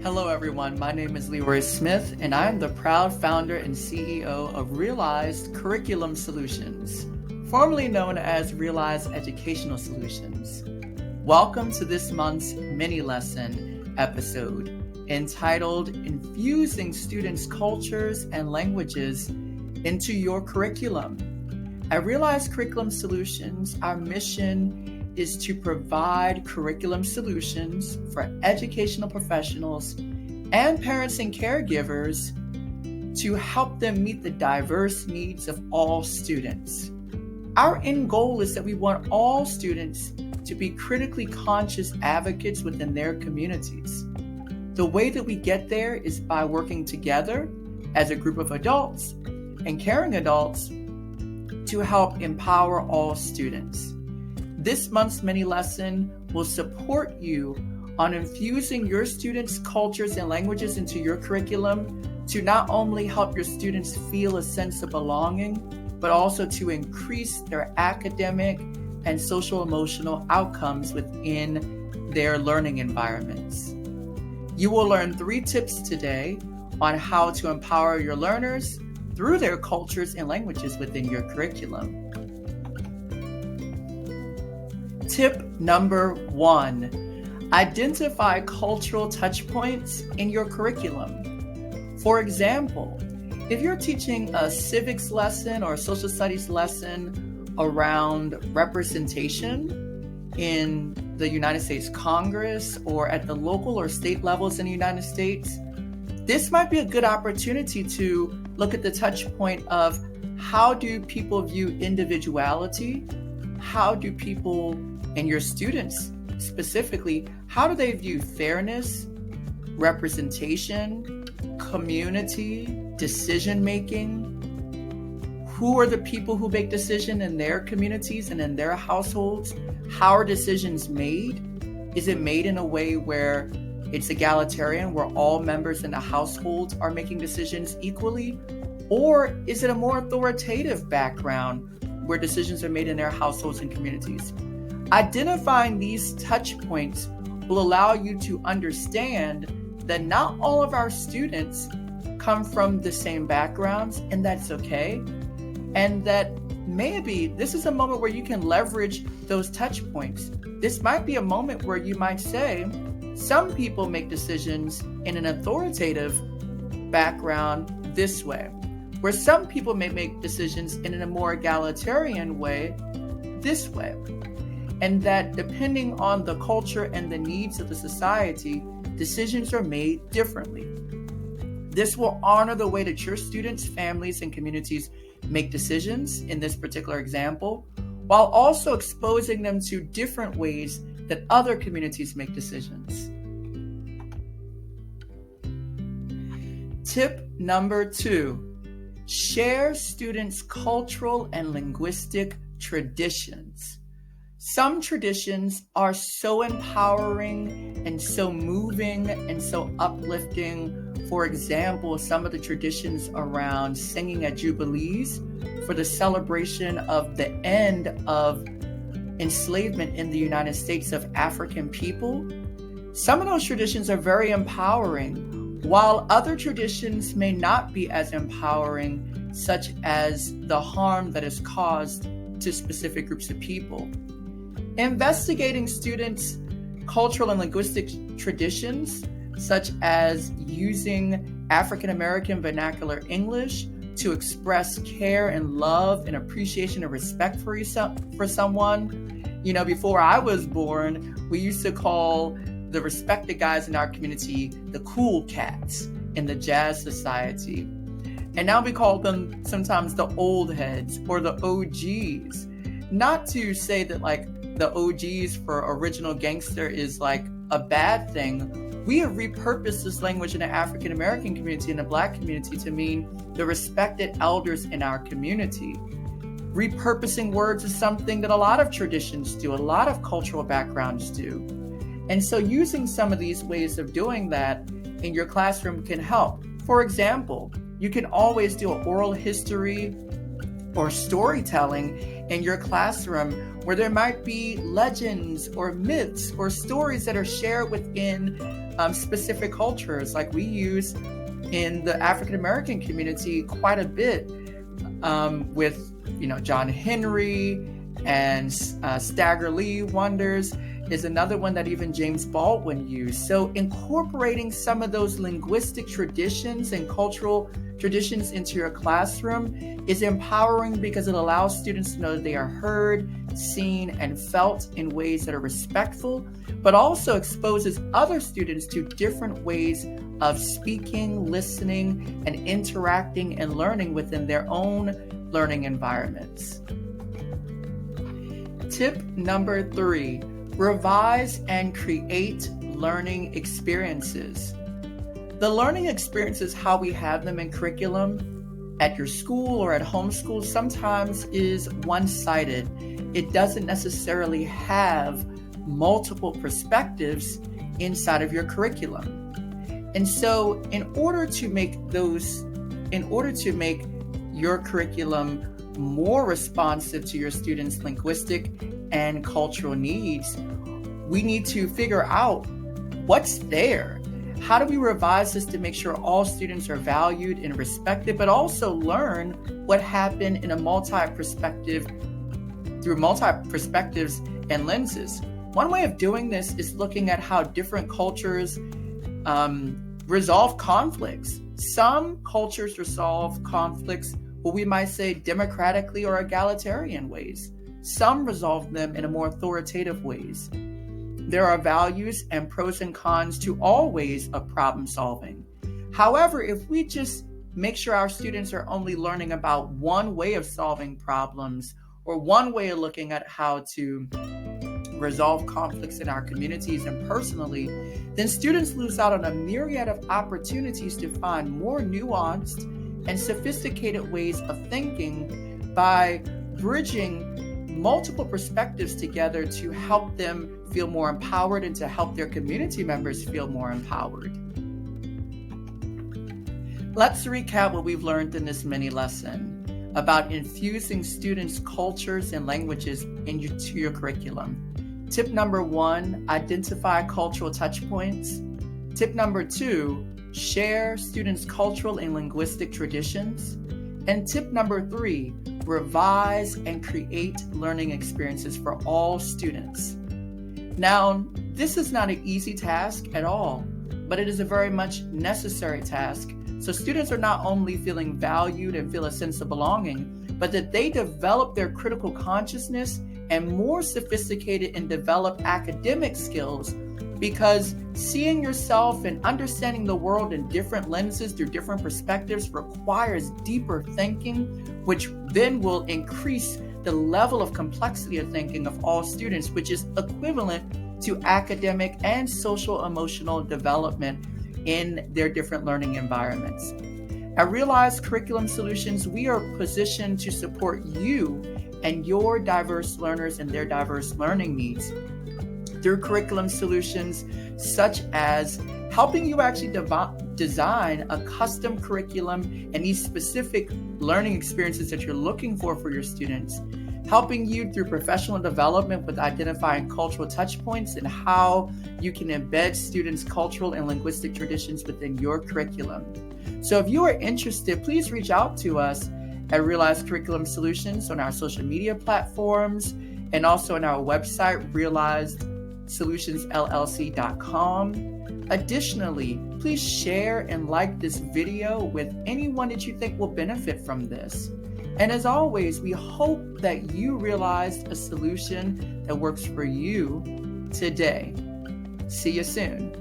Hello everyone, my name is Leroy Smith and I am the proud founder and CEO of Realized Curriculum Solutions, formerly known as Realized Educational Solutions. Welcome to this month's mini lesson episode entitled Infusing Students' Cultures and Languages into Your Curriculum. At Realized Curriculum Solutions, our mission is to provide curriculum solutions for educational professionals and parents and caregivers to help them meet the diverse needs of all students. Our end goal is that we want all students to be critically conscious advocates within their communities. The way that we get there is by working together as a group of adults and caring adults to help empower all students. This month's mini lesson will support you on infusing your students' cultures and languages into your curriculum to not only help your students feel a sense of belonging, but also to increase their academic and social emotional outcomes within their learning environments. You will learn 3 tips today on how to empower your learners through their cultures and languages within your curriculum. Tip number 1, identify cultural touchpoints in your curriculum. For example, if you're teaching a civics lesson or a social studies lesson around representation in the United States Congress or at the local or state levels in the United States, this might be a good opportunity to look at the touch point of how do people view individuality? How do people and your students specifically, how do they view fairness, representation, community, decision-making? Who are the people who make decisions in their communities and in their households? How are decisions made? Is it made in a way where it's egalitarian, where all members in the household are making decisions equally? Or is it a more authoritative background where decisions are made in their households and communities? Identifying these touch points will allow you to understand that not all of our students come from the same backgrounds, and that's okay. And that maybe this is a moment where you can leverage those touch points. This might be a moment where you might say, some people make decisions in an authoritative background this way, where some people may make decisions in a more egalitarian way this way. And that depending on the culture and the needs of the society, decisions are made differently. This will honor the way that your students, families, and communities make decisions in this particular example, while also exposing them to different ways that other communities make decisions. Tip number 2, share students' cultural and linguistic traditions. Some traditions are so empowering and so moving and so uplifting. For example, some of the traditions around singing at Jubilees for the celebration of the end of enslavement in the United States of African people. Some of those traditions are very empowering, while other traditions may not be as empowering, such as the harm that is caused to specific groups of people. Investigating students' cultural and linguistic traditions, such as using African American vernacular English to express care and love and appreciation and respect for someone. You know, before I was born, we used to call the respected guys in our community the cool cats in the jazz society. And now we call them sometimes the old heads or the OGs. Not to say that like the OGs for original gangster is like a bad thing. We have repurposed this language in the African American community and the Black community to mean the respected elders in our community. Repurposing words is something that a lot of traditions do, a lot of cultural backgrounds do. And so using some of these ways of doing that in your classroom can help. For example, you can always do an oral history or storytelling in your classroom where there might be legends or myths or stories that are shared within specific cultures, like we use in the African American community quite a bit with, John Henry and Stagger Lee Wonders is another one that even James Baldwin used. So incorporating some of those linguistic traditions and cultural traditions into your classroom is empowering because it allows students to know that they are heard, seen, and felt in ways that are respectful, but also exposes other students to different ways of speaking, listening, and interacting and learning within their own learning environments. Tip number 3, revise and create learning experiences. The learning experiences, how we have them in curriculum at your school or at home school, sometimes is one-sided. It doesn't necessarily have multiple perspectives inside of your curriculum. And so in order to make your curriculum more responsive to your students' linguistic and cultural needs, we need to figure out what's there. How do we revise this to make sure all students are valued and respected, but also learn what happened in a through multi-perspectives and lenses? One way of doing this is looking at how different cultures resolve conflicts. Some cultures resolve conflicts, what we might say, democratically or egalitarian ways. Some resolve them in a more authoritative ways. There are values and pros and cons to all ways of problem solving. However, if we just make sure our students are only learning about one way of solving problems or one way of looking at how to resolve conflicts in our communities and personally, then students lose out on a myriad of opportunities to find more nuanced and sophisticated ways of thinking by bridging multiple perspectives together to help them feel more empowered and to help their community members feel more empowered. Let's recap what we've learned in this mini lesson about infusing students' cultures and languages into your curriculum. Tip number 1, identify cultural touchpoints. Tip number 2, share students' cultural and linguistic traditions. And tip number 3, revise and create learning experiences for all students. Now, this is not an easy task at all, but it is a very much necessary task. So students are not only feeling valued and feel a sense of belonging, but that they develop their critical consciousness and more sophisticated and develop academic skills, because seeing yourself and understanding the world in different lenses through different perspectives requires deeper thinking, which then will increase the level of complexity of thinking of all students, which is equivalent to academic and social emotional development in their different learning environments. At Realize Curriculum Solutions, we are positioned to support you and your diverse learners and their diverse learning needs through curriculum solutions such as helping you actually design a custom curriculum and these specific learning experiences that you're looking for your students, helping you through professional development with identifying cultural touchpoints and how you can embed students' cultural and linguistic traditions within your curriculum. So if you are interested, please reach out to us at Realize Curriculum Solutions on our social media platforms and also on our website, realizedsolutionsllc.com. Additionally, please share and like this video with anyone that you think will benefit from this. And as always, we hope that you realized a solution that works for you today. See you soon.